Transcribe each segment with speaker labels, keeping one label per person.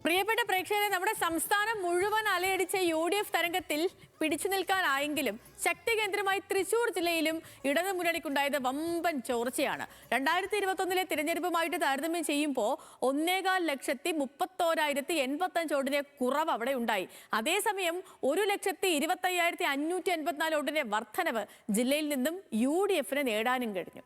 Speaker 1: പ്രിയപ്പെട്ട പ്രേക്ഷകരെ, നമ്മുടെ സംസ്ഥാനം മുഴുവൻ അലയടിച്ച UDF തരംഗത്തിൽ പിടിച്ചു നിൽക്കാനായെങ്കിലും ശക്തി കേന്ദ്രമായി തൃശൂർ ജില്ലയിലും ഇടതു മുന്നണിക്കുണ്ടായത് വമ്പൻ ചോർച്ചയാണ്. 2021 തിരഞ്ഞെടുപ്പുമായിട്ട് താരതമ്യം ചെയ്യുമ്പോൾ 1,31,085 വോട്ടിന്റെ കുറവ് അവിടെ ഉണ്ടായി. അതേസമയം 1,25,584 വോട്ടിന്റെ വർധനവ് ജില്ലയിൽ നിന്നും UDFന് നേടാനും കഴിഞ്ഞു.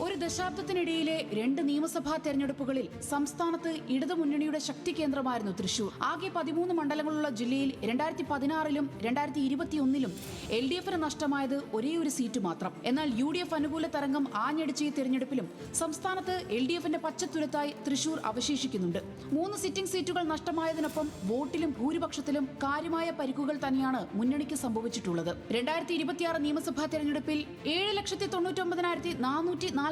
Speaker 2: ഒരു ദശാബ്ദത്തിനിടയിലെ 2 നിയമസഭാ തെരഞ്ഞെടുപ്പുകളിൽ സംസ്ഥാനത്ത് ഇടതുമുന്നണിയുടെ ശക്തി കേന്ദ്രമായിരുന്നു തൃശൂർ. ആകെ 13 മണ്ഡലങ്ങളുള്ള ജില്ലയിൽ 2016-ലും 2021-ലും LDFന് നഷ്ടമായത് ഒരേയൊരു സീറ്റ് മാത്രം. എന്നാൽ UDF അനുകൂല തരംഗം ആഞ്ഞടിച്ച ഈ തെരഞ്ഞെടുപ്പിലും സംസ്ഥാനത്ത് LDFന്റെ പച്ചത്തുരുത്തായി തൃശൂർ അവശേഷിക്കുന്നുണ്ട്. 3 സിറ്റിംഗ് സീറ്റുകൾ നഷ്ടമായതിനൊപ്പം വോട്ടിലും ഭൂരിപക്ഷത്തിലും കാര്യമായ പരിക്കുകൾ തന്നെയാണ് മുന്നണിക്ക് സംഭവിച്ചിട്ടുള്ളത്. 2026 നിയമസഭാ തെരഞ്ഞെടുപ്പിൽ 7,99,449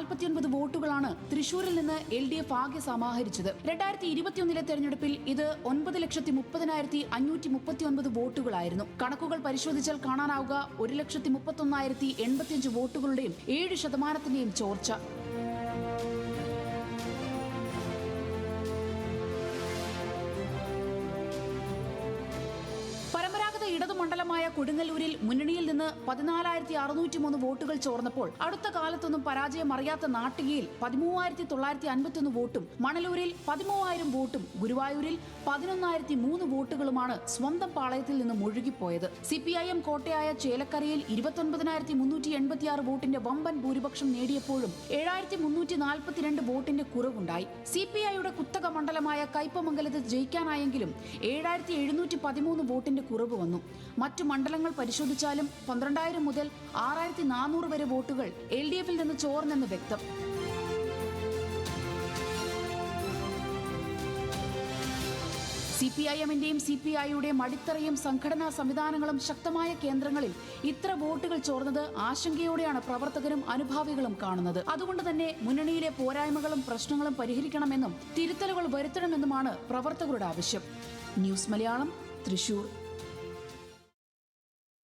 Speaker 2: വോട്ടുകളാണ് തൃശൂരിൽ നിന്ന് LDF ആകെ സമാഹരിച്ചത്. 2021 തെരഞ്ഞെടുപ്പിൽ ഇത് 9,30,539 വോട്ടുകളായിരുന്നു. കണക്കുകൾ പരിശോധിച്ചാൽ കാണാനാവുക 1,31,085 വോട്ടുകളുടെയും 7% ചോർച്ച. ഇടതുമണ്ഡലമായ കൊടുങ്ങല്ലൂരിൽ മുന്നണിയിൽ നിന്ന് 14,603 വോട്ടുകൾ ചോർന്നപ്പോൾ അടുത്ത കാലത്തൊന്നും പരാജയം അറിയാത്ത നാട്ടികയിൽ 13,951 വോട്ടും, മണലൂരിൽ 13,000 വോട്ടും, ഗുരുവായൂരിൽ 11,003 വോട്ടുകളുമാണ് സ്വന്തം പാളയത്തിൽ നിന്ന് മുഴുകിപ്പോയത്. CPIM കോട്ടയായ ചേലക്കരയിൽ 29,386 വോട്ടിന്റെ വമ്പൻ ഭൂരിപക്ഷം നേടിയപ്പോഴും 7,342 വോട്ടിന്റെ കുറവുണ്ടായി. CPIയുടെ കുത്തക മണ്ഡലമായ കയ്പമംഗലത്ത് ജയിക്കാനായെങ്കിലും 7,713 വോട്ടിന്റെ കുറവ് വന്നു. മറ്റു മണ്ഡലങ്ങൾ പരിശോധിച്ചാലും 12,000 മുതൽ 6,400 വരെ വോട്ടുകൾ LDFിൽ നിന്ന് ചോർന്നെന്ന് വ്യക്തം. CPIMന്റെയും CPIയുടെയും അടിത്തറയും സംഘടനാ സംവിധാനങ്ങളും ശക്തമായ കേന്ദ്രങ്ങളിൽ ഇത്ര വോട്ടുകൾ ചോർന്നത് ആശങ്കയോടെയാണ് പ്രവർത്തകരും അനുഭാവികളും കാണുന്നത്. അതുകൊണ്ട് തന്നെ മുന്നണിയിലെ പോരായ്മകളും പ്രശ്നങ്ങളും പരിഹരിക്കണമെന്നും തിരുത്തലുകൾ വരുത്തണമെന്നുമാണ് പ്രവർത്തകരുടെ ആവശ്യം. ന്യൂസ് മലയാളം, തൃശൂർ.